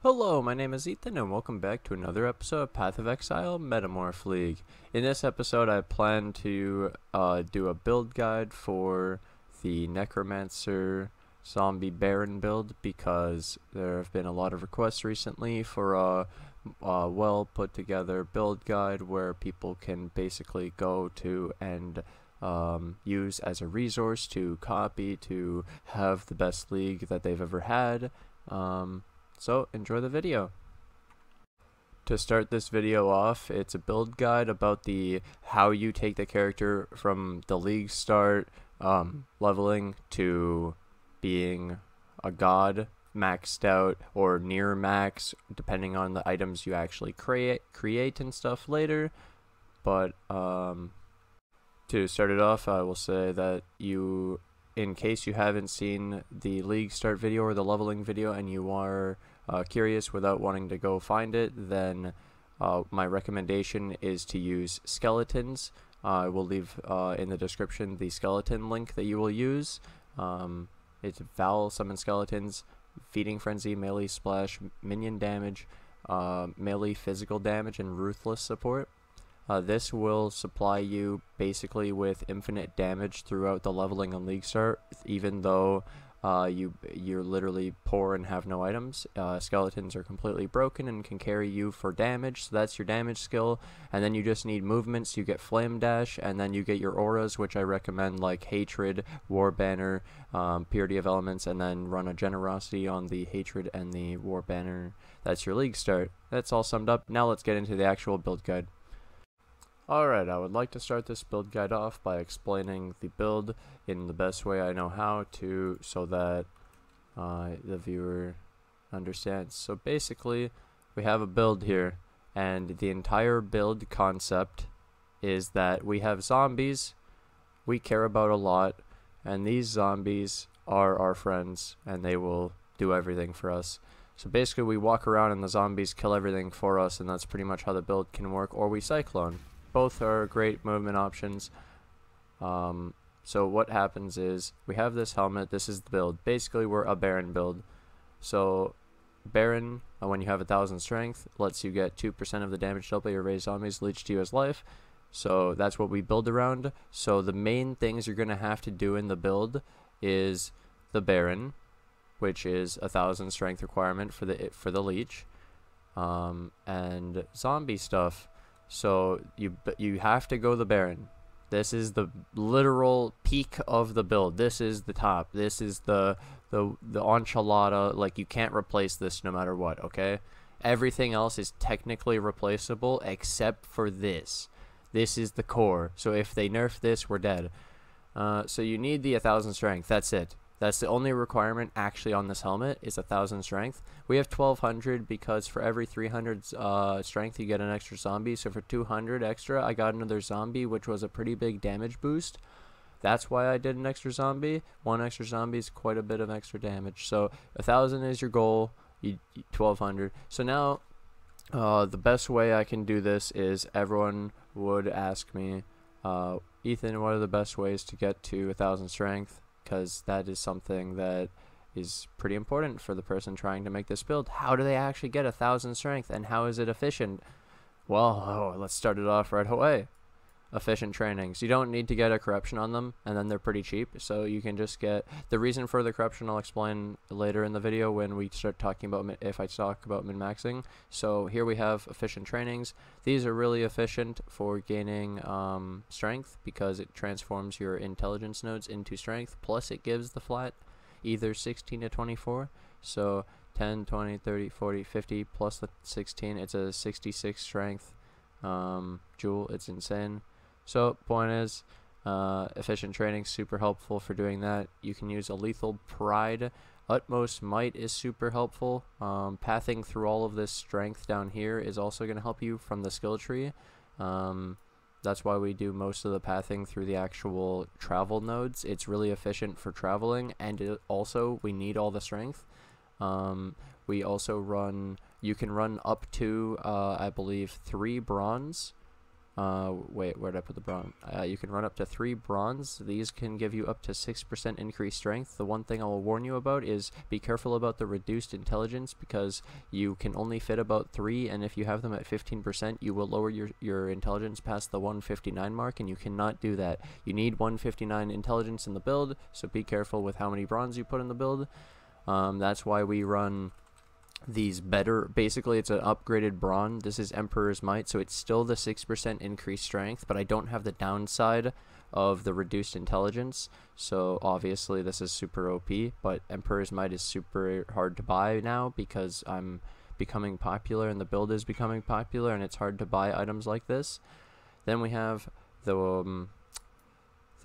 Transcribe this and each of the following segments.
Hello, my name is Ethan, and welcome back to another episode of Path of Exile Metamorph League. In this episode, I plan to do a build guide for the Necromancer Zombie Baron build because there have been a lot of requests recently for a well put together build guide where people can basically go to and use as a resource to copy to have the best league that they've ever had. So enjoy the video. To start this video off, it's a build guide about the how you take the character from the league start, leveling to being a god, maxed out or near max, depending on the items you actually create and stuff later. But to start it off, I will say that in case you haven't seen the league start video or the leveling video and you are curious without wanting to go find it, then my recommendation is to use skeletons. I will leave in the description the skeleton link that you will use. It's Val Summon Skeletons, Feeding Frenzy, Melee Splash, Minion Damage, Melee Physical Damage, and Ruthless Support. This will supply you basically with infinite damage throughout the leveling and league start, even though you're literally poor and have no items. Skeletons are completely broken and can carry you for damage, so that's your damage skill. And then you just need movements. You get Flame Dash, and then you get your auras, which I recommend, like Hatred, War Banner, Purity of Elements, and then run a Generosity on the Hatred and the War Banner. That's your league start. That's all summed up. Now let's get into the actual build guide. Alright, I would like to start this build guide off by explaining the build in the best way I know how to, so that the viewer understands. So basically, we have a build here, and the entire build concept is that we have zombies we care about a lot, and these zombies are our friends, and they will do everything for us. So basically, we walk around and the zombies kill everything for us, and that's pretty much how the build can work, or we Cyclone. Both are great movement options. So what happens is we have this helmet. This is the build. Basically, we're a Baron build. So Baron, when you have 1000 strength, lets you get 2% of the damage dealt by your raised zombies leech to you as life. So that's what we build around. So the main things you're gonna have to do in the build is the Baron, which is 1000 strength requirement for the leech, and zombie stuff. So you have to go the Baron. This is the literal peak of the build. This is the top. This is the enchilada. Like, you can't replace this no matter what, okay? Everything else is technically replaceable except for this. This is the core. So if they nerf this, we're dead. So you need the 1000 strength. That's it. That's the only requirement actually on this helmet, is 1000 strength. We have 1200 because for every 300 strength you get an extra zombie. So for 200 extra, I got another zombie, which was a pretty big damage boost. That's why I did an extra zombie. One extra zombie is quite a bit of extra damage. So 1000 is your goal, 1200. So now the best way I can do this is, everyone would ask me, Ethan, what are the best ways to get to 1000 strength? Because that is something that is pretty important for the person trying to make this build. How do they actually get 1000 strength, and how is it efficient? Well, let's start it off right away. Efficient trainings. You don't need to get a corruption on them, and then they're pretty cheap, so you can just get the reason for the corruption. I'll explain later in the video when we start talking about if I talk about min-maxing. So here we have efficient trainings. These are really efficient for gaining strength, because it transforms your intelligence nodes into strength, plus it gives the flat either 16 to 24. So 10, 20, 30, 40, 50 plus the 16, it's a 66 strength jewel. It's insane. So point is, efficient training super helpful for doing that. You can use a lethal pride. Utmost might is super helpful. Pathing through all of this strength down here is also going to help you from the skill tree. That's why we do most of the pathing through the actual travel nodes. It's really efficient for traveling, and also we need all the strength. We also run, you can run up to I believe 3 bronze Wait, where'd I put the bronze? You can run up to 3 bronze. These can give you up to 6% increased strength. The one thing I will warn you about is be careful about the reduced intelligence, because you can only fit about 3, and if you have them at 15%, you will lower your intelligence past the 159 mark, and you cannot do that. You need 159 intelligence in the build, so be careful with how many bronze you put in the build. That's why we run these better. Basically, it's an upgraded brawn. This is Emperor's Might, so it's still the 6% increased strength, but I don't have the downside of the reduced intelligence, so obviously this is super OP. But Emperor's Might is super hard to buy now because I'm becoming popular and the build is becoming popular, and it's hard to buy items like this. Then we have the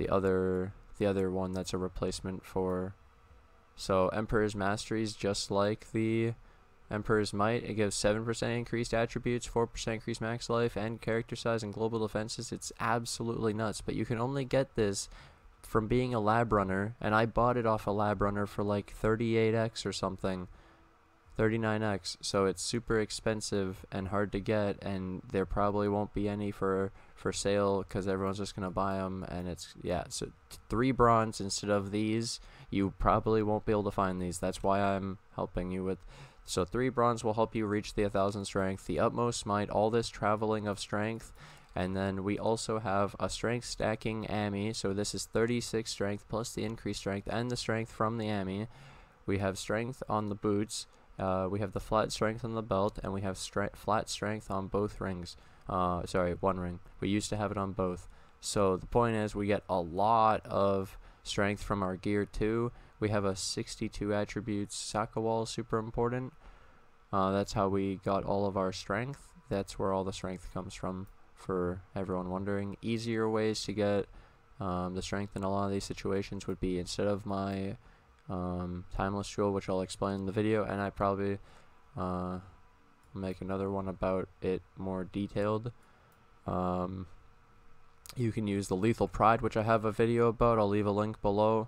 other one that's a replacement for, so Emperor's Mastery is just like the Emperor's Might. It gives 7% increased attributes, 4% increased max life, and character size and global defenses. It's absolutely nuts, but you can only get this from being a lab runner, and I bought it off a lab runner for like 38x or something, 39x, so it's super expensive and hard to get, and there probably won't be any for sale because everyone's just gonna buy them. And it's, yeah, so 3 bronze instead of these. You probably won't be able to find these. That's why I'm helping you with. So 3 bronze will help you reach the 1000 strength, the utmost might, all this traveling of strength, and then we also have a strength stacking Ami. So this is 36 strength plus the increased strength and the strength from the Ami. We have strength on the boots, we have the flat strength on the belt, and we have flat strength on both rings. Sorry, one ring. We used to have it on both. So the point is, we get a lot of strength from our gear too. We have a 62 attributes. Sakawal, super important. That's how we got all of our strength. That's where all the strength comes from, for everyone wondering. Easier ways to get the strength in a lot of these situations would be, instead of my timeless jewel, which I'll explain in the video, and I probably make another one about it more detailed. You can use the Lethal Pride, which I have a video about. I'll leave a link below.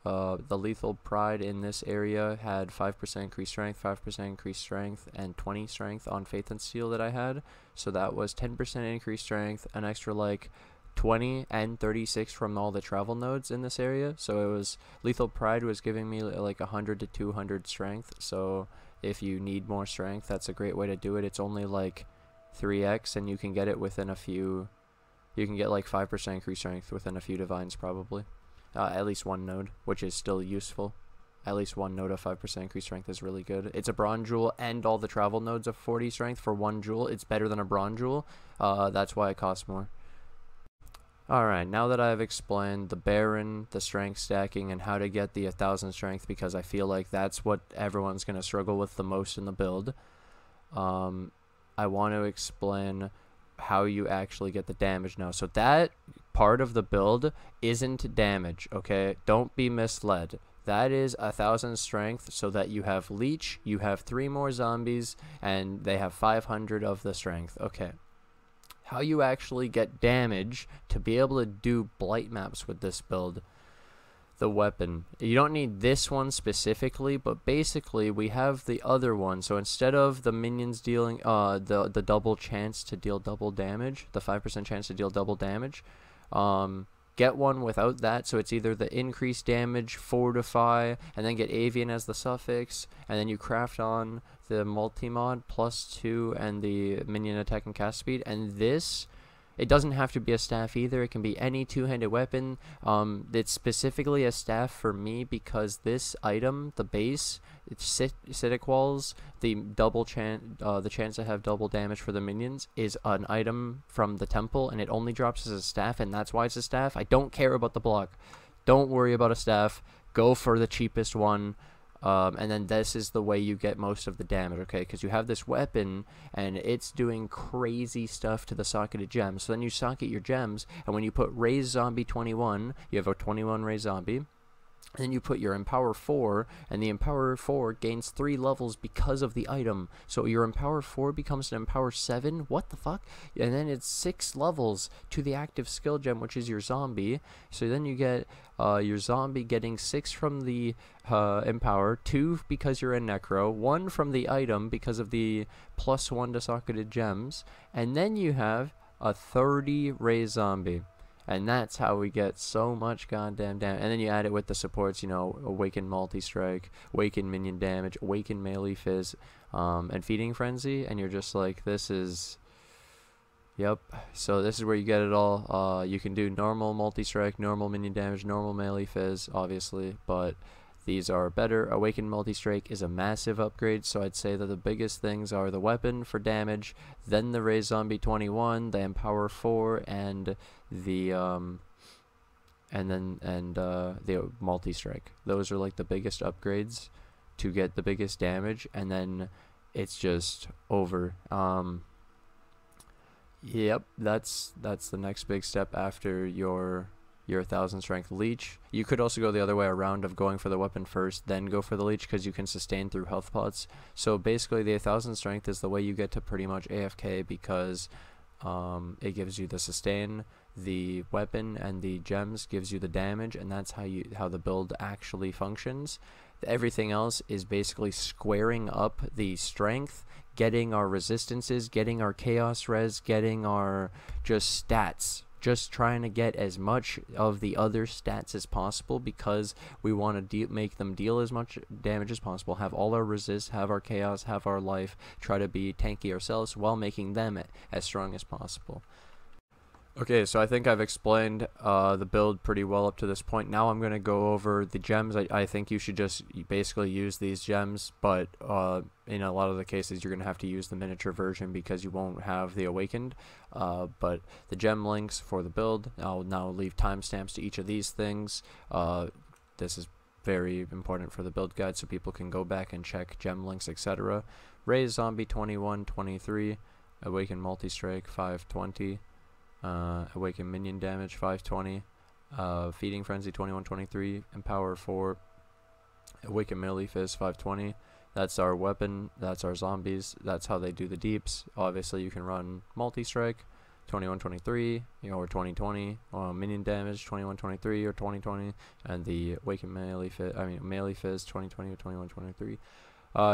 The Lethal Pride in this area had 5% increased strength, 5% increased strength, and 20 strength on Faith and Steel that I had. So that was 10% increased strength, an extra like 20 and 36 from all the travel nodes in this area. So it was, Lethal Pride was giving me like 100 to 200 strength. So if you need more strength, that's a great way to do it. It's only like 3x, and you can get it within a few. You can get like 5% increased strength within a few divines probably. At least one node, which is still useful. At least one node of 5% increased strength is really good. It's a bronze jewel and all the travel nodes of 40 strength for 1 jewel. It's better than a bronze jewel. That's why it costs more. Alright, now that I've explained the Baron, the strength stacking, and how to get the 1000 strength, because I feel like that's what everyone's going to struggle with the most in the build, I want to explain how you actually get the damage now. So that part of the build isn't damage, okay? Don't be misled. That is 1000 strength so that you have leech, you have 3 more zombies, and they have 500 of the strength. Okay. How you actually get damage to be able to do blight maps with this build. The weapon. You don't need this one specifically, but basically we have the other one. So instead of the minions dealing the double chance to deal double damage, the 5% chance to deal double damage, get one without that. So it's either the increased damage, fortify, and then get avian as the suffix, and then you craft on the multi-mod +2 and the minion attack and cast speed. And this, it doesn't have to be a staff either. It can be any two-handed weapon. It's specifically a staff for me because this item, the base, it's Acidic Walls, the chance to have double damage for the minions, is an item from the temple, and it only drops as a staff, and that's why it's a staff. I don't care about the block. Don't worry about a staff. Go for the cheapest one. And then this is the way you get most of the damage, okay? Because you have this weapon, and it's doing crazy stuff to the socketed gems. So then you socket your gems, and when you put Raise Zombie 21, you have a 21 Raise Zombie. And then you put your Empower 4, and the Empower 4 gains 3 levels because of the item. So your Empower 4 becomes an Empower 7. What the fuck? And then it's 6 levels to the active skill gem, which is your zombie. So then you get your zombie getting 6 from the Empower, 2 because you're a Necro, 1 from the item because of the +1 to socketed gems. And then you have a 30 raise zombie. And that's how we get so much goddamn damage. And then you add it with the supports, you know, Awaken Multi-Strike, Awaken Minion Damage, Awaken Melee Fizz, and Feeding Frenzy. And you're just like, this is... Yep, so this is where you get it all. You can do normal Multi-Strike, normal Minion Damage, normal Melee Fizz, obviously. But these are better. Awaken Multi-Strike is a massive upgrade, so I'd say that the biggest things are the weapon for damage, then the Raise Zombie 21, the Empower 4, and the the Multi-Strike. Those are like the biggest upgrades to get the biggest damage, and then it's just over. Yep, that's the next big step after your 1000 strength leech. You could also go the other way around of going for the weapon first, then go for the leech, because you can sustain through health pots. So basically the 1000 strength is the way you get to pretty much AFK, because it gives you the sustain, the weapon, and the gems gives you the damage, and that's how the build actually functions. Everything else is basically squaring up the strength, getting our resistances, getting our chaos res, getting our just stats. Just trying to get as much of the other stats as possible, because we want to make them deal as much damage as possible, have all our resist, have our chaos, have our life, try to be tanky ourselves while making them as strong as possible. Okay, so I think I've explained the build pretty well up to this point. Now I'm going to go over the gems. I think you should just basically use these gems, but in a lot of the cases you're going to have to use the miniature version because you won't have the Awakened. But the gem links for the build, I'll now leave timestamps to each of these things. This is very important for the build guide, so people can go back and check gem links, etc. Raise Zombie 2123, Awaken Multi-Strike 520. Awaken Minion Damage 520, Feeding Frenzy 2123, Empower 4, Awaken Melee Fizz 520. That's our weapon, that's our zombies, that's how they do the deeps. Obviously you can run Multi-Strike 2123, or 2020, Minion Damage 2123 or 2020, and the Awaken Melee Fizz 2020 or 2123.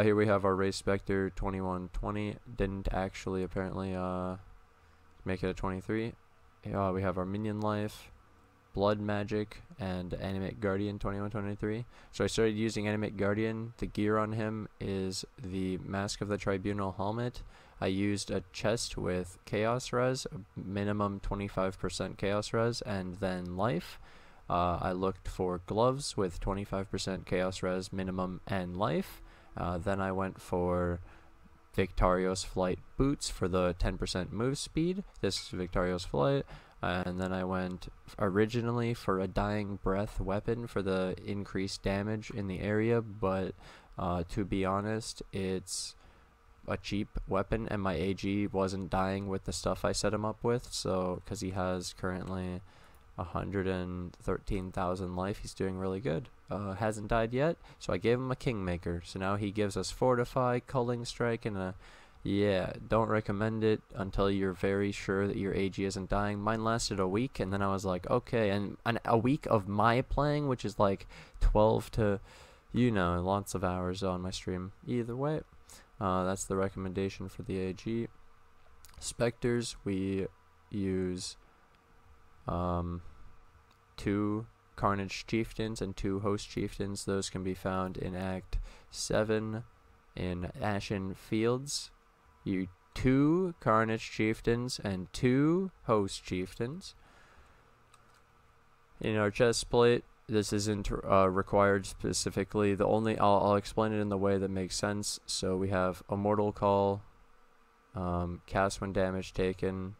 Here we have our Raise Spectre 2120, didn't actually apparently make it a 23. We have our Minion Life, Blood Magic, and Animate Guardian 2123. So I started using Animate Guardian. The gear on him is the Mask of the Tribunal helmet. I used a chest with Chaos Res, minimum 25% Chaos Res, and then Life. I looked for gloves with 25% Chaos Res, minimum, and Life. Then I went for Victorious Flight boots for the 10% move speed. This is Victorious Flight. And then I went originally for a Dying Breath weapon for the increased damage in the area, but to be honest, it's a cheap weapon and my AG wasn't dying with the stuff I set him up with, so because he has currently 113,000 life, he's doing really good. Hasn't died yet, so I gave him a Kingmaker. So now he gives us Fortify, Culling Strike, and a... Yeah, don't recommend it until you're very sure that your AG isn't dying. Mine lasted a week, and then I was like, okay, and a week of my playing, which is like 12 to, lots of hours on my stream. Either way, that's the recommendation for the AG. Spectres, we use 2 Carnage Chieftains and 2 Host Chieftains. Those can be found in Act 7 in Ashen Fields. 2 Carnage Chieftains and 2 Host Chieftains. In our chest plate, this isn't required specifically. I'll explain it in the way that makes sense. So we have Immortal Call, cast when damage taken,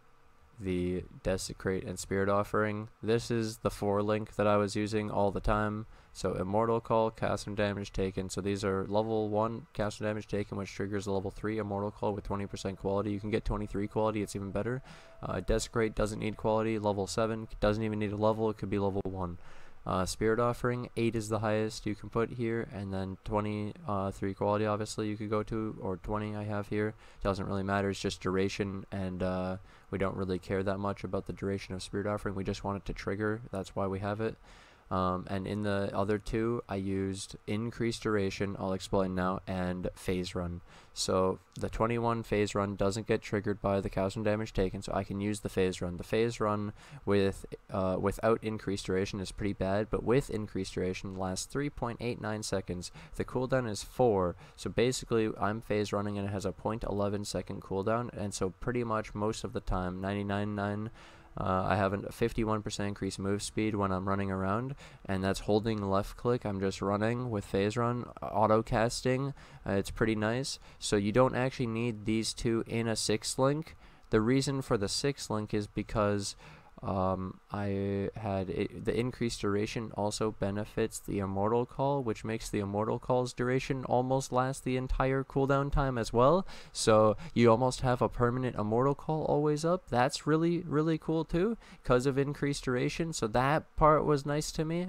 the Desecrate, and Spirit Offering. This is the 4 link that I was using all the time. So Immortal Call, cast when damage taken. So these are level 1 cast when damage taken, which triggers a level 3 Immortal Call with 20% quality. You can get 23 quality, it's even better. Desecrate doesn't need quality. Level 7 doesn't even need a level, it could be level 1. Spirit Offering, 8 is the highest you can put here, and then 23 quality obviously you could go to, or 20 I have here. Doesn't really matter, it's just duration, and we don't really care that much about the duration of Spirit Offering. We just want it to trigger, that's why we have it. And in the other two, I used increased duration, I'll explain now, and phase run. So the 21 phase run doesn't get triggered by the calcium damage taken, so I can use the phase run. The phase run without increased duration is pretty bad, but with increased duration lasts 3.89 seconds. The cooldown is 4, so basically I'm phase running and it has a 0.11 second cooldown, and so pretty much most of the time, 99.9, I have a 51% increased move speed when I'm running around, and that's holding left click. I'm just running with phase run, auto casting. It's pretty nice. So you don't actually need these two in a 6 link. The reason for the 6 link is because the increased duration also benefits the immortal call, which makes the immortal call's duration almost last the entire cooldown time as well. So you almost have a permanent immortal call always up. That's really, really cool too, because of increased duration. So that part was nice to me.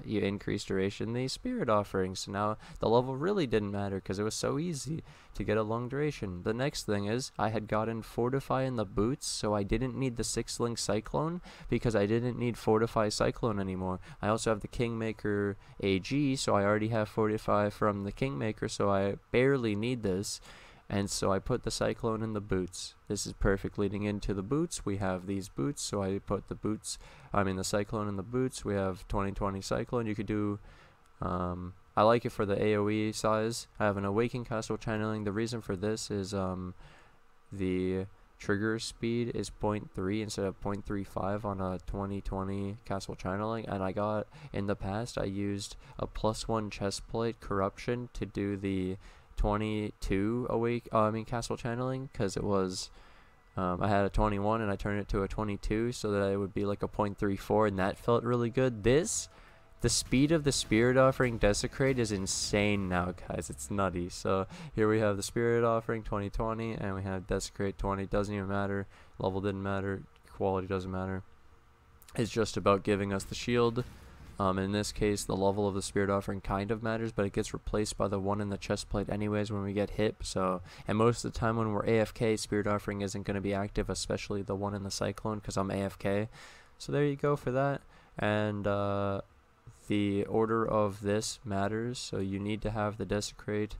You increased duration the spirit offering, so now the level really didn't matter because it was so easy to get a long duration. The next thing is I had gotten Fortify in the boots, so I didn't need the 6 link Cyclone because I didn't need Fortify Cyclone anymore. I also have the Kingmaker AG, so I already have Fortify from the Kingmaker, so I barely need this. And so I put the Cyclone in the boots. This is perfect leading into the boots. We have these boots, so I put the Cyclone in the boots. We have 2020 Cyclone. You could do I like it for the AoE size. I have an Awakened Castle Channeling. The reason for this is the trigger speed is 0.3 instead of 0.35 on a 2020 Castle Channeling. And in the past, I used a +1 chestplate corruption to do the 22 Castle Channeling, because it was I had a 21 and I turned it to a 22 so that it would be like a 0.34, and that felt really good. The speed of the Spirit Offering Desecrate is insane now, guys. It's nutty. So here we have the Spirit Offering 2020, and we have Desecrate 20. Doesn't even matter. Level didn't matter. Quality doesn't matter. It's just about giving us the shield. In this case, the level of the Spirit Offering kind of matters, but it gets replaced by the one in the chest plate anyways when we get hit. And most of the time when we're AFK, Spirit Offering isn't going to be active, especially the one in the Cyclone, because I'm AFK. So there you go for that. And the order of this matters, so you need to have the Desecrate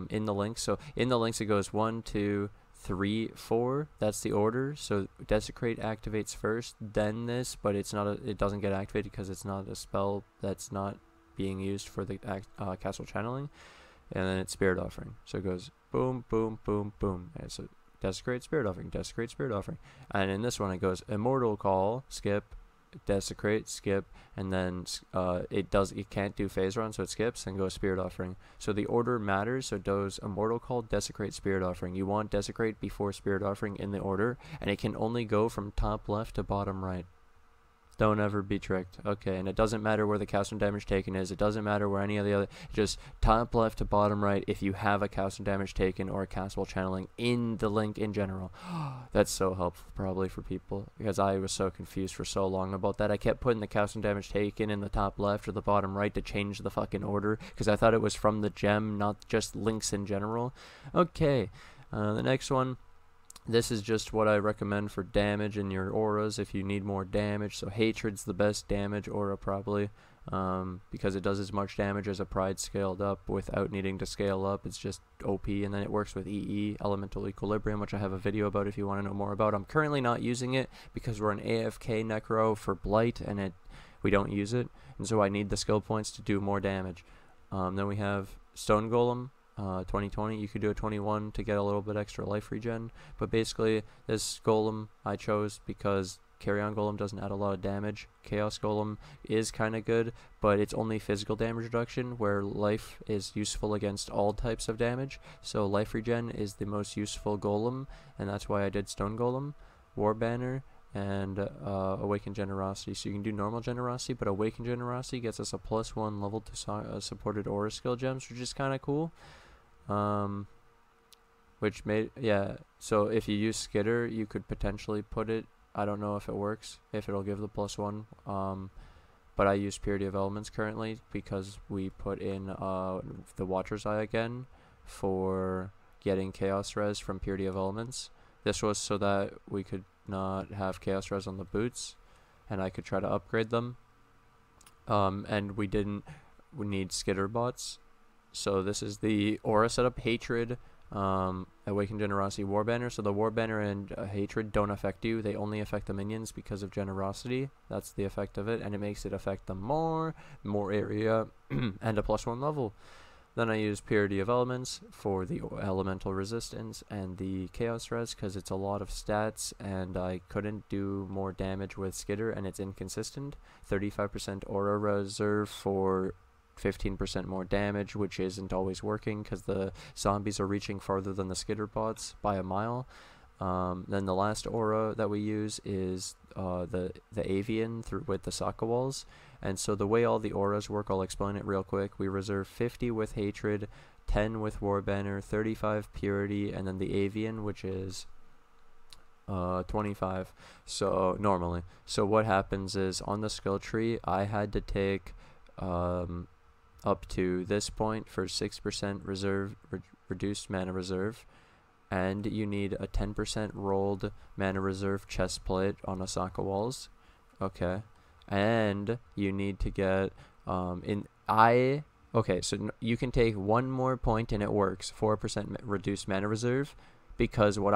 in the link. So in the links it goes 1, 2, 3, 4. That's the order. So Desecrate activates first, then this, but it doesn't get activated because it's not a spell that's not being used for the Castle Channeling. And then it's Spirit Offering. So it goes boom, boom, boom, boom. And so Desecrate, Spirit Offering, Desecrate, Spirit Offering. And in this one it goes Immortal Call, skip, Desecrate, skip, and then it can't do phase run, so it skips and goes Spirit Offering. So the order matters. So it does Immortal Call, Desecrate, Spirit Offering. You want Desecrate before Spirit Offering in the order, and it can only go from top left to bottom right. Don't ever be tricked. Okay, and it doesn't matter where the calcium damage taken is. It doesn't matter where any of the other. Just top left to bottom right if you have a calcium damage taken or a Castle Channeling in the link in general. That's so helpful probably for people, because I was so confused for so long about that. I kept putting the calcium damage taken in the top left or the bottom right to change the fucking order, because I thought it was from the gem, not just links in general. Okay, the next one. This is just what I recommend for damage in your auras if you need more damage. So Hatred's the best damage aura probably, because it does as much damage as a Pride scaled up without needing to scale up. It's just OP, and then it works with EE, Elemental Equilibrium, which I have a video about if you want to know more about. I'm currently not using it because we're an AFK Necro for Blight, and we don't use it, and so I need the skill points to do more damage. Then we have Stone Golem. 2020, you could do a 21 to get a little bit extra life regen, but basically this golem I chose because Carrion Golem doesn't add a lot of damage. Chaos Golem is kind of good, but it's only physical damage reduction, where life is useful against all types of damage. So life regen is the most useful golem, and that's why I did Stone Golem, War Banner, and Awakened Generosity. So you can do normal Generosity, but Awakened Generosity gets us a +1 level to supported aura skill gems, which is kind of cool. So if you use Skitter, you could potentially put it. I don't know if it works, if it'll give the +1, but I use Purity of Elements currently because we put in the Watcher's Eye again for getting Chaos Res from Purity of Elements. This was so that we could not have Chaos Res on the boots, and I could try to upgrade them. and we need skitter bots. So this is the aura setup: Hatred, Awakened Generosity, Warbanner. So the Warbanner and Hatred don't affect you. They only affect the minions because of Generosity. That's the effect of it, and it makes it affect them more area, and a +1 level. Then I use Purity of Elements for the elemental resistance and the Chaos Res because it's a lot of stats and I couldn't do more damage with Skitter and it's inconsistent. 35% Aura Reserve for 15% more damage, which isn't always working because the zombies are reaching farther than the Skitter bots by a mile. Then the last aura that we use is the Avian with the Sokka walls. And so the way all the auras work, I'll explain it real quick. We reserve 50 with Hatred, 10 with Warbanner, 35 Purity, and then the Avian, which is 25. So normally. So what happens is on the skill tree, I had to take up to this point for 6% reduced mana reserve. And you need a 10% rolled mana reserve chest plate on Asaka walls. Okay. And you need to get okay, so you can take one more point and it works. 4% reduced mana reserve, because what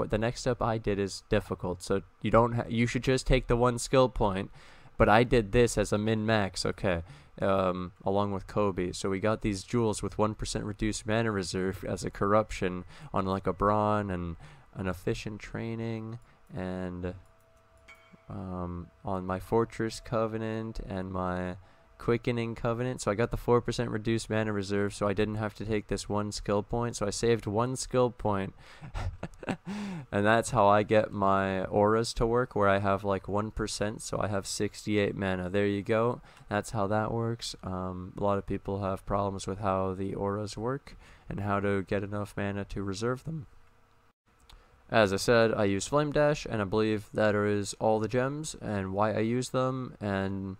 the next step I did is difficult. So you should just take the one skill point, but I did this as a min max, okay. Along with Kobe. So we got these jewels with 1% reduced mana reserve as a corruption on like a Brawn and an efficient training, and on my Fortress Covenant and my Quickening Covenant. So I got the 4% reduced mana reserve, so I didn't have to take this one skill point. So I saved one skill point. And that's how I get my auras to work, where I have like 1%, so I have 68 mana. There you go. That's how that works. A lot of people have problems with how the auras work and how to get enough mana to reserve them. As I said, I use Flame Dash, and I believe that is all the gems and why I use them. And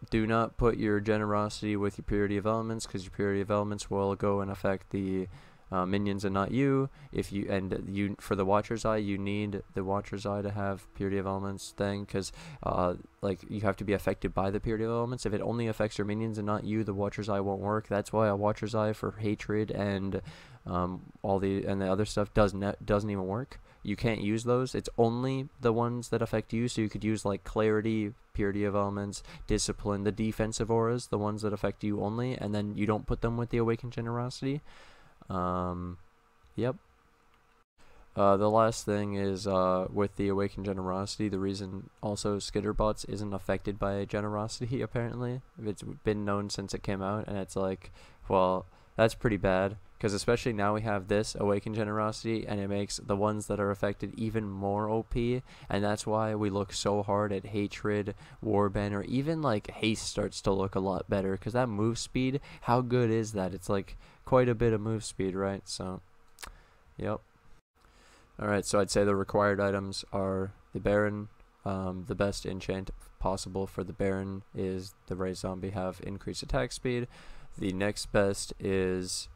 do not put your Generosity with your Purity of Elements, because your Purity of Elements will go and affect the minions and not you. For the Watcher's Eye, you need the Watcher's Eye to have Purity of Elements thing, because like you have to be affected by the Purity of Elements. If it only affects your minions and not you, the Watcher's Eye won't work. That's why a Watcher's Eye for Hatred and the other stuff doesn't even work. You can't use those. It's only the ones that affect you. So you could use like Clarity, Purity of Elements, Discipline, the defensive auras, the ones that affect you only, and then you don't put them with the Awakened Generosity. Yep. The last thing is with the Awakened Generosity, the reason also Skitterbots isn't affected by Generosity, apparently. It's been known since it came out, and it's like, well, that's pretty bad, because especially now we have this Awakened Generosity, and it makes the ones that are affected even more OP, and that's why we look so hard at Hatred, Warbanner, even like Haste starts to look a lot better, because that move speed, how good is that? It's like quite a bit of move speed, right? So, yep. Alright, so I'd say the required items are the Baron. The best enchant possible for the Baron is the Ray Zombie have increased attack speed. The next best is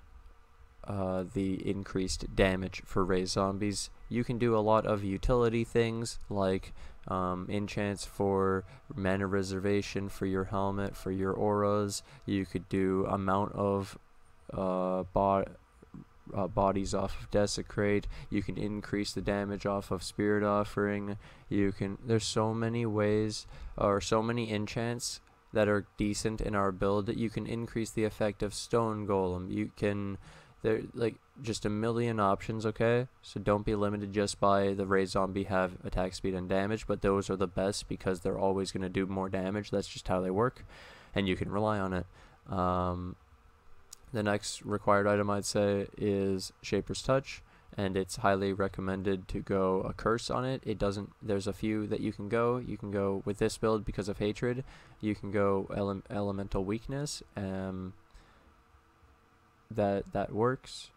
the increased damage for Ray Zombies. You can do a lot of utility things like enchants for mana reservation for your helmet, for your auras. You could do amount of bodies off of Desecrate. You can increase the damage off of Spirit Offering. There's so many ways, or so many enchants that are decent in our build that you can increase the effect of Stone Golem. There like just a million options, okay? So don't be limited just by the Ray Zombie have attack speed and damage, but those are the best because they're always going to do more damage. That's just how they work, and you can rely on it. The next required item I'd say is Shaper's Touch, and it's highly recommended to go a curse on it. There's a few that you can go. You can go with this build because of Hatred. You can go Elemental Weakness. That works.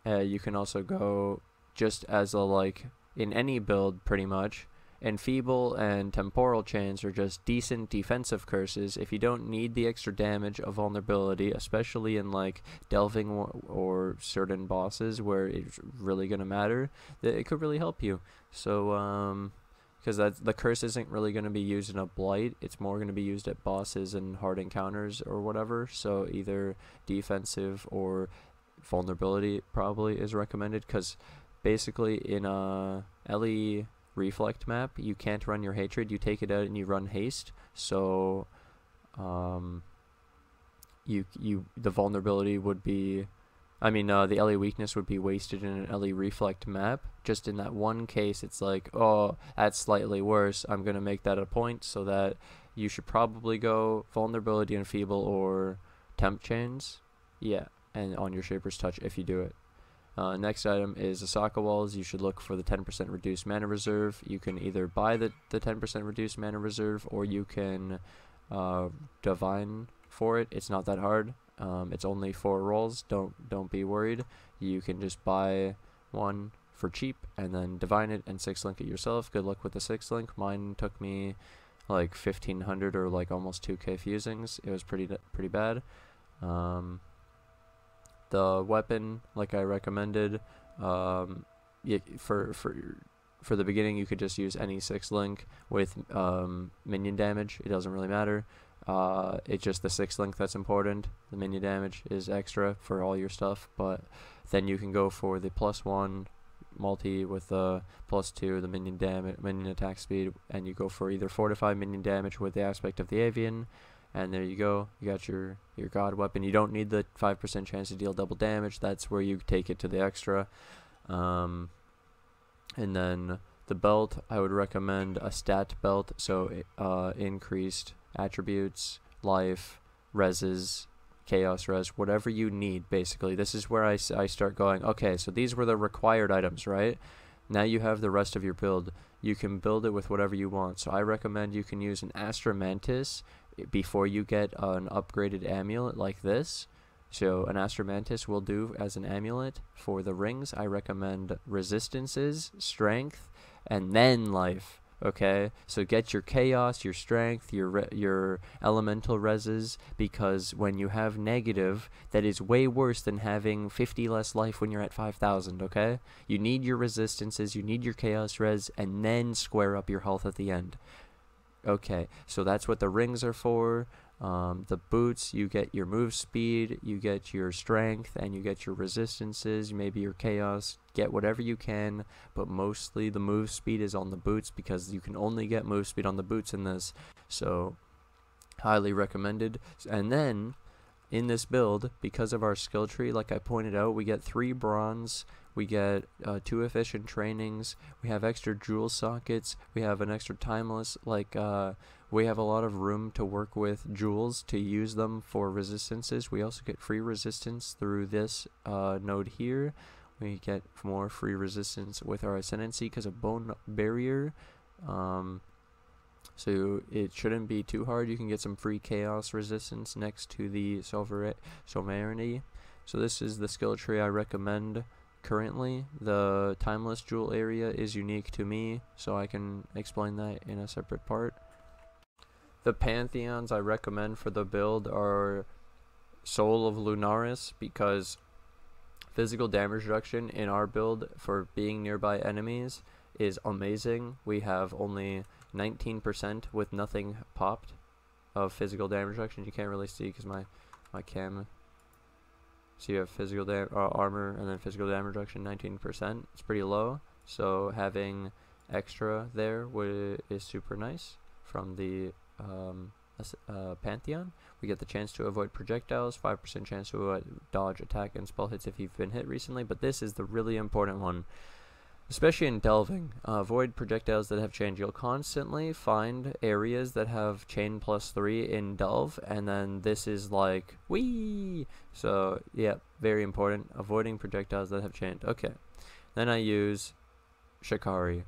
You can also go just as a in any build pretty much. Enfeeble and Temporal Chains are just decent defensive curses. If you don't need the extra damage of vulnerability, especially in Delving or certain bosses where it's really gonna matter, it could really help you. So because the curse isn't really going to be used in a blight. It's more going to be used at bosses and hard encounters or whatever. So either defensive or vulnerability probably is recommended, because basically in a LE reflect map you can't run your hatred, you take it out and you run haste. So the vulnerability would be, the LE weakness would be wasted in an LE reflect map. Just in that one case, it's like, oh, that's slightly worse. I'm going to make that a point, so that you should probably go vulnerability, enfeeble, or temp chains. Yeah, and on your Shaper's Touch if you do it. Next item is Asaka Walls. You should look for the 10% reduced mana reserve. You can either buy the 10% reduced mana reserve, or you can divine for it. It's not that hard. It's only 4 rolls. Don't be worried. You can just buy one for cheap and then divine it and 6-link it yourself. Good luck with the 6-link. Mine took me like 1500 or like almost 2k fusings. It was pretty bad. The weapon, like I recommended, for the beginning you could just use any 6-link with minion damage. It doesn't really matter. It's just the 6-link that's important. The minion damage is extra for all your stuff, but then you can go for the +1 multi with the +2 the minion damage, minion attack speed, and you go for either 4 to 5 minion damage with the aspect of the avian, and there you go. You got your god weapon. You don't need the 5% chance to deal double damage. That's where you take it to the extra. And then the belt, I would recommend a stat belt, so increased attributes, life, reses, chaos res, whatever you need. Basically, this is where I start going, okay, so these were the required items, right? Now you have the rest of your build. You can build it with whatever you want. So I recommend you can use an Astra Mantis before you get an upgraded amulet like this. So an Astra Mantis will do as an amulet. For the rings, I recommend resistances, strength, and then life. Okay, so get your chaos, your strength, your elemental reses, because when you have negative, that is way worse than having 50 less life when you're at 5,000. Okay, you need your resistances, you need your chaos res, and then square up your health at the end. Okay, so that's what the rings are for. The boots, you get your move speed, you get your strength, and you get your resistances, maybe your chaos. Get whatever you can, but mostly the move speed is on the boots, because you can only get move speed on the boots in this. So highly recommended. And then in this build, because of our skill tree, like I pointed out, we get 3 bronze, we get 2 efficient trainings, we have extra jewel sockets, we have an extra timeless, we have a lot of room to work with jewels to use them for resistances. We also get free resistance through this node here. We get more free resistance with our ascendancy because of bone barrier. So it shouldn't be too hard. You can get some free chaos resistance next to the sovereignty. So this is the skill tree I recommend currently. The timeless jewel area is unique to me, so I can explain that in a separate part. The pantheons I recommend for the build are Soul of Lunaris, because physical damage reduction in our build for being nearby enemies is amazing. We have only 19% with nothing popped of physical damage reduction. You can't really see because my cam. So you have physical armor and then physical damage reduction 19%. It's pretty low. So having extra there is super nice. From the Pantheon, we get the chance to avoid projectiles, 5% chance to dodge attack and spell hits if you've been hit recently, but this is the really important one, especially in delving. Avoid projectiles that have chain. You'll constantly find areas that have chain +3 in delve, and then this is like, whee! So yeah, very important, avoiding projectiles that have chained. Okay, then I use Shikari.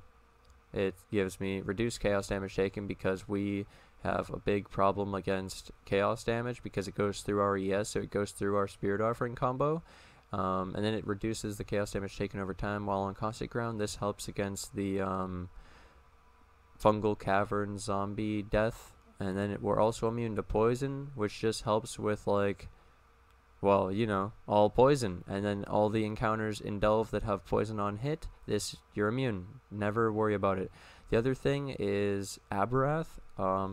It gives me reduced chaos damage taken, because we have a big problem against chaos damage because it goes through our ES, so it goes through our Spirit Offering combo, and then it reduces the chaos damage taken over time while on Caustic Ground. This helps against the fungal cavern zombie death, and then we're also immune to poison, which just helps with, like, well, you know, all poison. And then all the encounters in delve that have poison on hit, you're immune. Never worry about it. The other thing is Aberrath.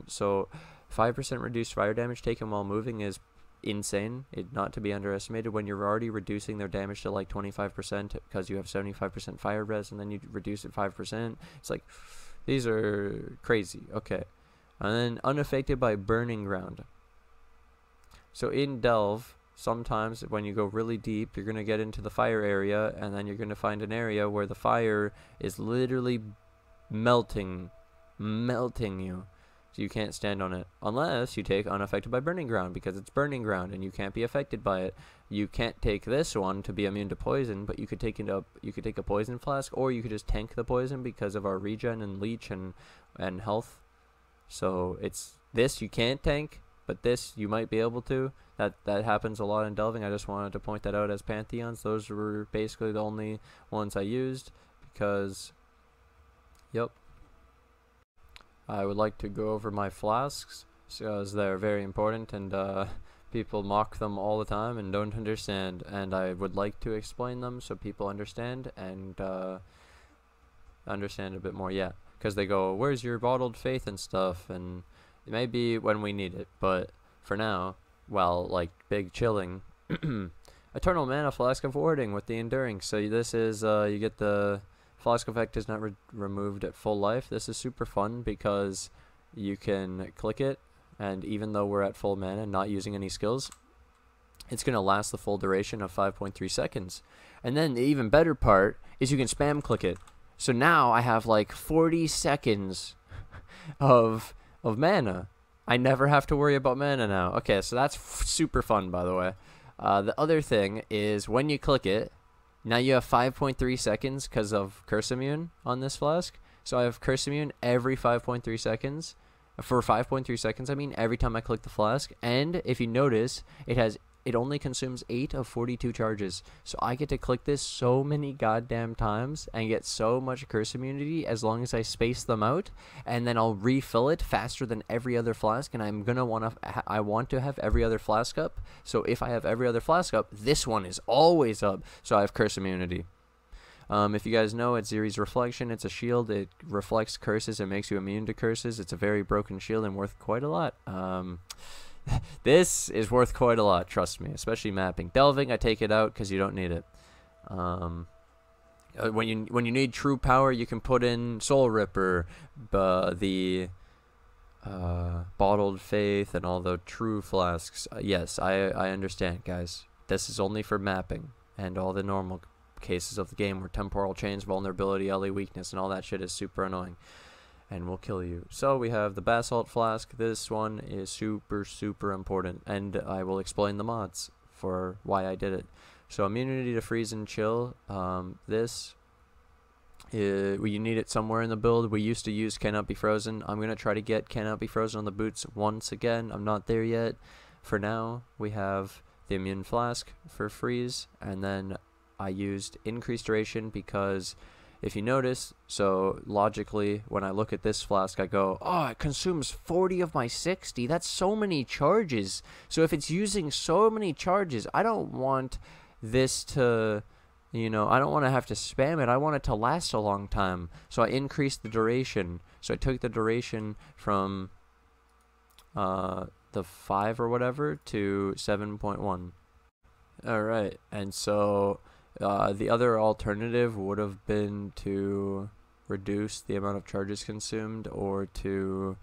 So 5% reduced fire damage taken while moving is insane. It not to be underestimated. When you're already reducing their damage to like 25% because you have 75% fire res, and then you reduce it 5%. It's like, these are crazy. Okay. And then unaffected by burning ground. So in Delve, sometimes when you go really deep, you're going to get into the fire area, and then you're going to find an area where the fire is literally melting you. So you can't stand on it unless you take unaffected by burning ground, because it's burning ground and you can't be affected by it. You can't take this one to be immune to poison, but you could take a poison flask, or you could just tank the poison because of our regen and leech and health. So it's this you can't tank, but this you might be able to. That happens a lot in delving. I just wanted to point that out as pantheons. Those were basically the only ones I used because, yep. I would like to go over my flasks because they're very important, and people mock them all the time and don't understand, and I would like to explain them so people understand and understand a bit more. Yeah, because they go, where's your bottled faith and stuff, and maybe when we need it, but for now, well, like big chilling. Eternal mana flask of warding with the enduring. So this is you get the flask effect is not removed at full life. This is super fun because you can click it, and even though we're at full mana and not using any skills, it's going to last the full duration of 5.3 seconds. And then the even better part is you can spam click it. So now I have like 40 seconds of mana. I never have to worry about mana now. Okay, so that's super fun, by the way. The other thing is when you click it, now you have 5.3 seconds because of Curse Immune on this flask. So I have Curse Immune every 5.3 seconds. For 5.3 seconds, I mean, every time I click the flask. And if you notice, it only consumes 8 of 42 charges. So I get to click this so many goddamn times and get so much curse immunity as long as I space them out, and then I'll refill it faster than every other flask, and I want to have every other flask up. So if I have every other flask up, this one is always up. So I have curse immunity. If you guys know, it's Ziri's Reflection. It's a shield. It reflects curses and makes you immune to curses. It's a very broken shield and worth quite a lot. This is worth quite a lot, trust me, especially mapping. Delving, I take it out because you don't need it. When you need true power, you can put in Soul Ripper, the Bottled Faith, and all the true flasks. Yes, I understand, guys. This is only for mapping and all the normal cases of the game where temporal chains, vulnerability, LE weakness, and all that shit is super annoying and will kill you. So we have the Basalt Flask. This one is super important, and I will explain the mods for why I did it. So immunity to freeze and chill. This you need it somewhere in the build. We used to use Cannot Be Frozen. I'm gonna try to get Cannot Be Frozen on the boots once again. I'm not there yet. For now, we have the Immune Flask for freeze, and then I used increased duration because if you notice, so logically, when I look at this flask, I go, oh, it consumes 40 of my 60. That's so many charges. So if it's using so many charges, I don't want this to, I don't want to have to spam it. I want it to last a long time. So I increased the duration. So I took the duration from the 5 or whatever to 7.1. Alright, and so the other alternative would have been to reduce the amount of charges consumed, or to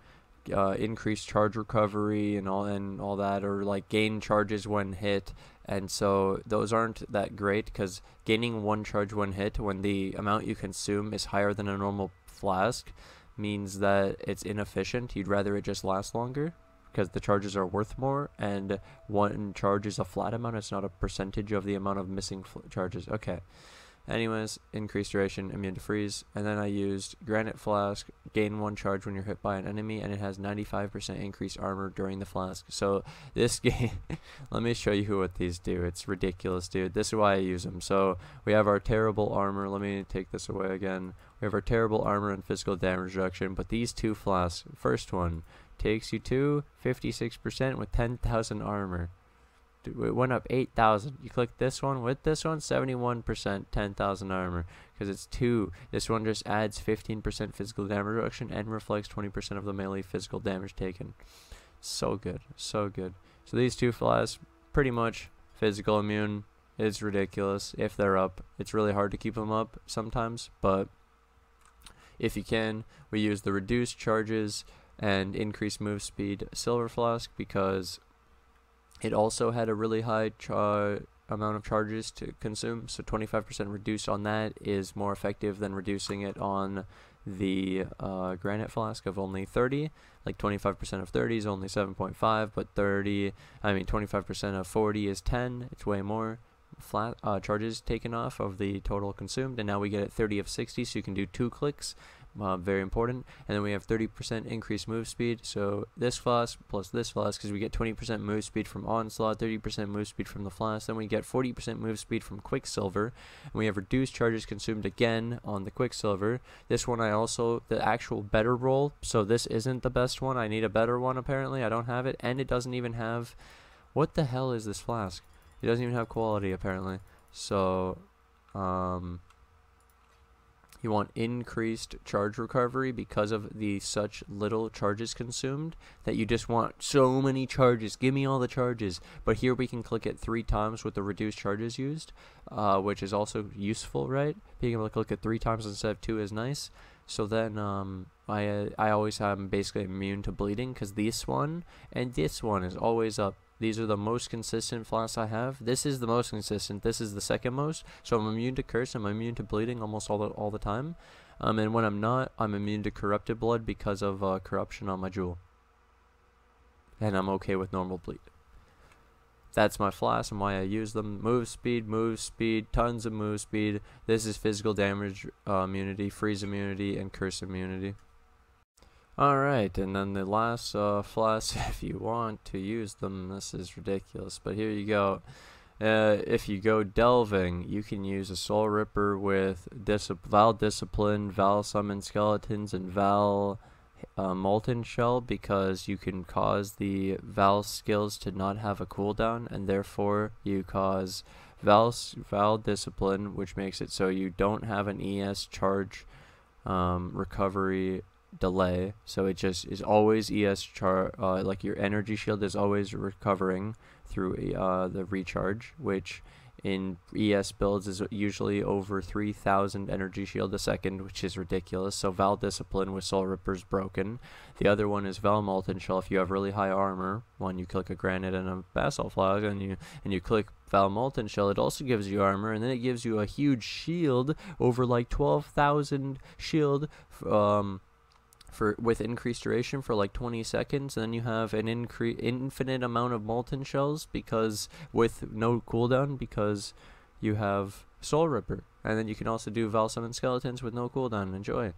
increase charge recovery and all that, or like gain charges when hit. And so those aren't that great because gaining 1 charge when hit when the amount you consume is higher than a normal flask means that it's inefficient. You'd rather it just last longer because the charges are worth more, and 1 charge is a flat amount. It's not a percentage of the amount of missing charges. Okay. Anyways, increased duration, immune to freeze, and then I used Granite Flask, gain 1 charge when you're hit by an enemy, and it has 95% increased armor during the flask. So this game, let me show you what these do. It's ridiculous, dude. This is why I use them. So we have our terrible armor. Let me take this away again. We have our terrible armor and physical damage reduction, but these 2 flasks, first one takes you to 56% with 10,000 armor. it went up 8,000. You click this one with this one, 71%, 10,000 armor, because it's 2. This one just adds 15% physical damage reduction and reflects 20% of the melee physical damage taken. So good, so good. So these two flasks, pretty much physical immune. It's ridiculous if they're up. It's really hard to keep them up sometimes, but if you can, we use the reduced charges and increased move speed silver flask because it also had a really high amount of charges to consume, so 25% reduced on that is more effective than reducing it on the granite flask of only 30. Like 25% of 30 is only 7.5, but 25% of 40 is 10. It's way more flat charges taken off of the total consumed, and now we get at 30 of 60, so you can do 2 clicks. Very important. And then we have 30% increased move speed, so this flask plus this flask, because we get 20% move speed from Onslaught, 30% move speed from the flask, then we get 40% move speed from Quicksilver, and we have reduced charges consumed again on the Quicksilver. This one the actual better roll, so this isn't the best one. I need a better one apparently. I don't have it, and it doesn't even have, what the hell is this flask? It doesn't even have quality apparently. So you want increased charge recovery because of the such little charges consumed that you just want so many charges. Give me all the charges. But here we can click it 3 times with the reduced charges used, which is also useful, right? Being able to click it 3 times instead of 2 is nice. So then I always am basically immune to bleeding because this one and this one is always up. These are the most consistent flasks I have. This is the most consistent. This is the second most. So I'm immune to curse. I'm immune to bleeding almost all the time. And when I'm not, I'm immune to corrupted blood because of corruption on my jewel. And I'm okay with normal bleed. That's my flask and why I use them. Move speed, tons of move speed. This is physical damage immunity, freeze immunity, and curse immunity. Alright, and then the last flask, if you want to use them, this is ridiculous, but here you go. If you go delving, you can use a Soul Ripper with Val Discipline, Val Summon Skeletons, and Val Molten Shell, because you can cause the Val skills to not have a cooldown, and therefore you cause Val Discipline, which makes it so you don't have an ES charge recovery delay, so it just is always like your energy shield is always recovering through the recharge, which in ES builds is usually over 3,000 energy shield a second, which is ridiculous. So Val Discipline with Soul Ripper is broken. The other one is Val Molten Shell. If you have really high armor, when you click a granite and a basalt flag and you click Val Molten Shell, it also gives you armor, and then it gives you a huge shield over like 12,000 shield with increased duration for like 20 seconds, and then you have an infinite amount of molten shells because with no cooldown because you have Soul Ripper, and then you can also do Val Summon Skeletons with no cooldown. Enjoy.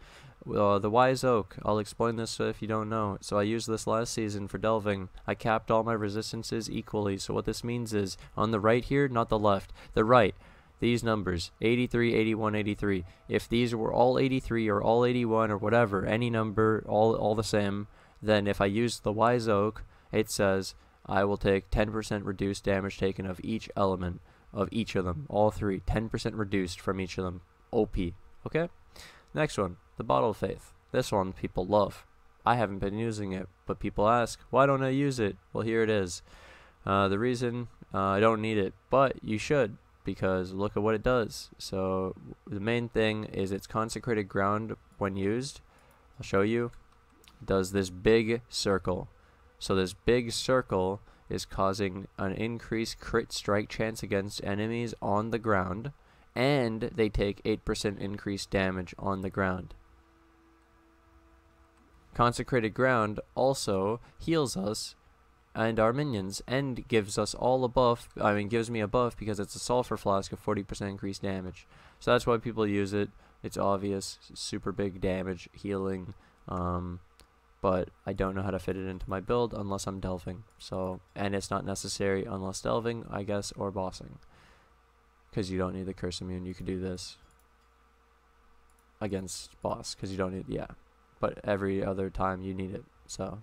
The Wise Oak, I'll explain this if you don't know. So I used this last season for delving. I capped all my resistances equally, so what this means is on the right here, not the left, the right, these numbers 83, 81, 83. If these were all 83 or all 81 or whatever, any number, all the same, then if I use the Wise Oak, it says I will take 10% reduced damage taken of each element of each of them, all 3, 10% reduced from each of them. OP. Okay? Next one, the Bottle of Faith. This one people love. I haven't been using it, but people ask, why don't I use it? Well, here it is. The reason I don't need it, but you should, because look at what it does. So the main thing is it's consecrated ground when used. I'll show you. It does this big circle. So this big circle is causing an increased crit strike chance against enemies on the ground, and they take 8% increased damage on the ground. Consecrated ground also heals us and our minions, and gives us all a buff. Gives me a buff because it's a sulfur flask of 40% increased damage. So that's why people use it. It's obvious, super big damage, healing, but I don't know how to fit it into my build unless I'm delving. So, and it's not necessary unless delving, I guess, or bossing, because you don't need the curse immune. You could do this against boss because you don't need, yeah, but every other time you need it. So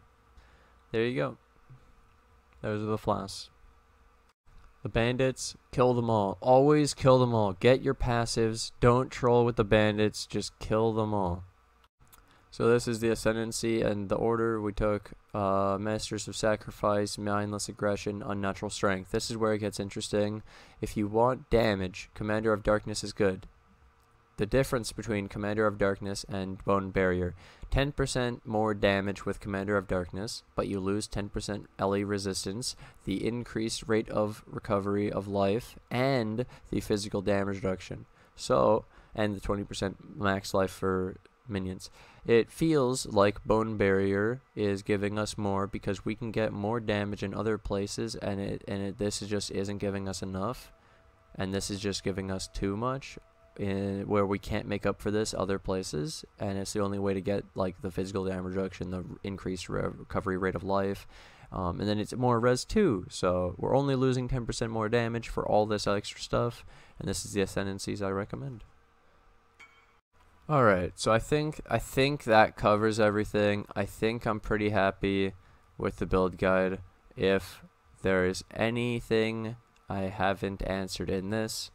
there you go. Those are the flasks. The bandits, kill them all. Always kill them all. Get your passives. Don't troll with the bandits. Just kill them all. So this is the Ascendancy, and the order we took, Masters of Sacrifice, Mindless Aggression, Unnatural Strength. This is where it gets interesting. If you want damage, Commander of Darkness is good. The difference between Commander of Darkness and Bone Barrier: 10% more damage with Commander of Darkness, but you lose 10% LE resistance, the increased rate of recovery of life, and the physical damage reduction. So, and the 20% max life for minions. It feels like Bone Barrier is giving us more because we can get more damage in other places, and this just isn't giving us enough, and this is just giving us too much. Where we can't make up for this other places, and it's the only way to get like the physical damage reduction, the increased recovery rate of life, and then it's more res too, so we're only losing 10% more damage for all this extra stuff, and this is the Ascendancies I recommend. Alright, so I think that covers everything. I think I'm pretty happy with the build guide. If there's anything I haven't answered in this,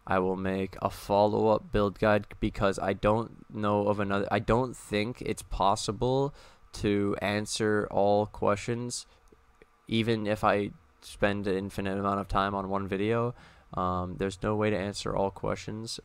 I will make a follow-up build guide, because I don't know of another. I don't think it's possible to answer all questions, even if I spend an infinite amount of time on one video. There's no way to answer all questions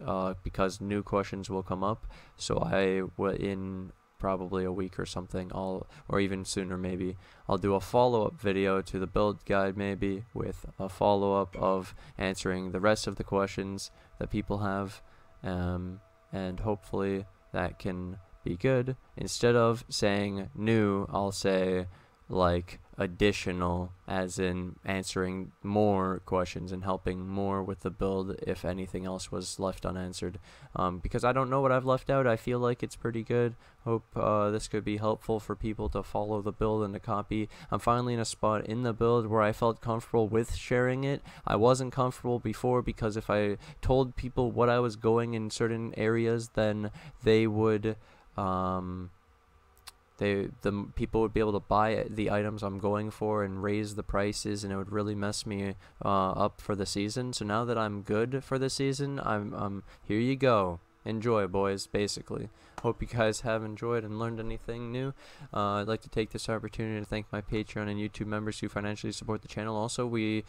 because new questions will come up. So I will, in probably a week or something, or even sooner maybe, I'll do a follow-up video to the build guide, maybe with a follow-up of answering the rest of the questions that people have, and hopefully that can be good. Instead of saying new, I'll say like additional, as in answering more questions and helping more with the build if anything else was left unanswered, because I don't know what I've left out. I feel like it's pretty good. Hope this could be helpful for people to follow the build and to copy. I'm finally in a spot in the build where I felt comfortable with sharing it. I wasn't comfortable before, because if I told people what I was going in certain areas, then they would the people would be able to buy the items I'm going for and raise the prices, and it would really mess me up for the season. So now that I'm good for the season, I'm here you go. Enjoy, boys, basically. Hope you guys have enjoyed and learned anything new. I'd like to take this opportunity to thank my Patreon and YouTube members who financially support the channel. Also, we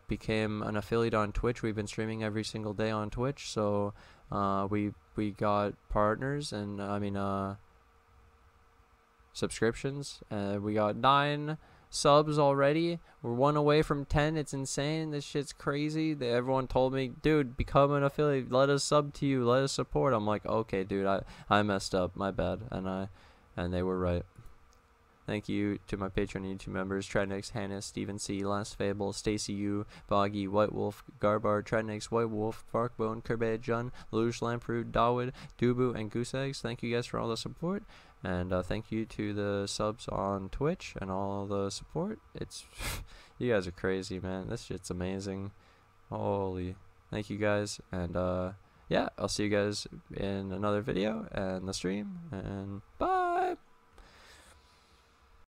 became an affiliate on Twitch. We've been streaming every single day on Twitch, so we got partners, and subscriptions. We got 9 subs already. We're 1 away from 10. It's insane. This shit's crazy. Everyone told me, dude, become an affiliate, let us sub to you, let us support. I'm like, okay, dude, I messed up, my bad. And they were right. Thank you to my Patreon and YouTube members: Trednix, Hannah, Steven C, Last Fable, Stacy U, Boggy, White Wolf, Garbar, Trednix, White Wolf, Barkbone, Kerbet, Jun, Lelouch, Lamprey, Dawood, Dubu, and Goose Eggs. Thank you guys for all the support, and thank you to the subs on Twitch and all the support. It's you guys are crazy, man. This shit's amazing. Holy, thank you guys, and yeah, I'll see you guys in another video and the stream, and bye.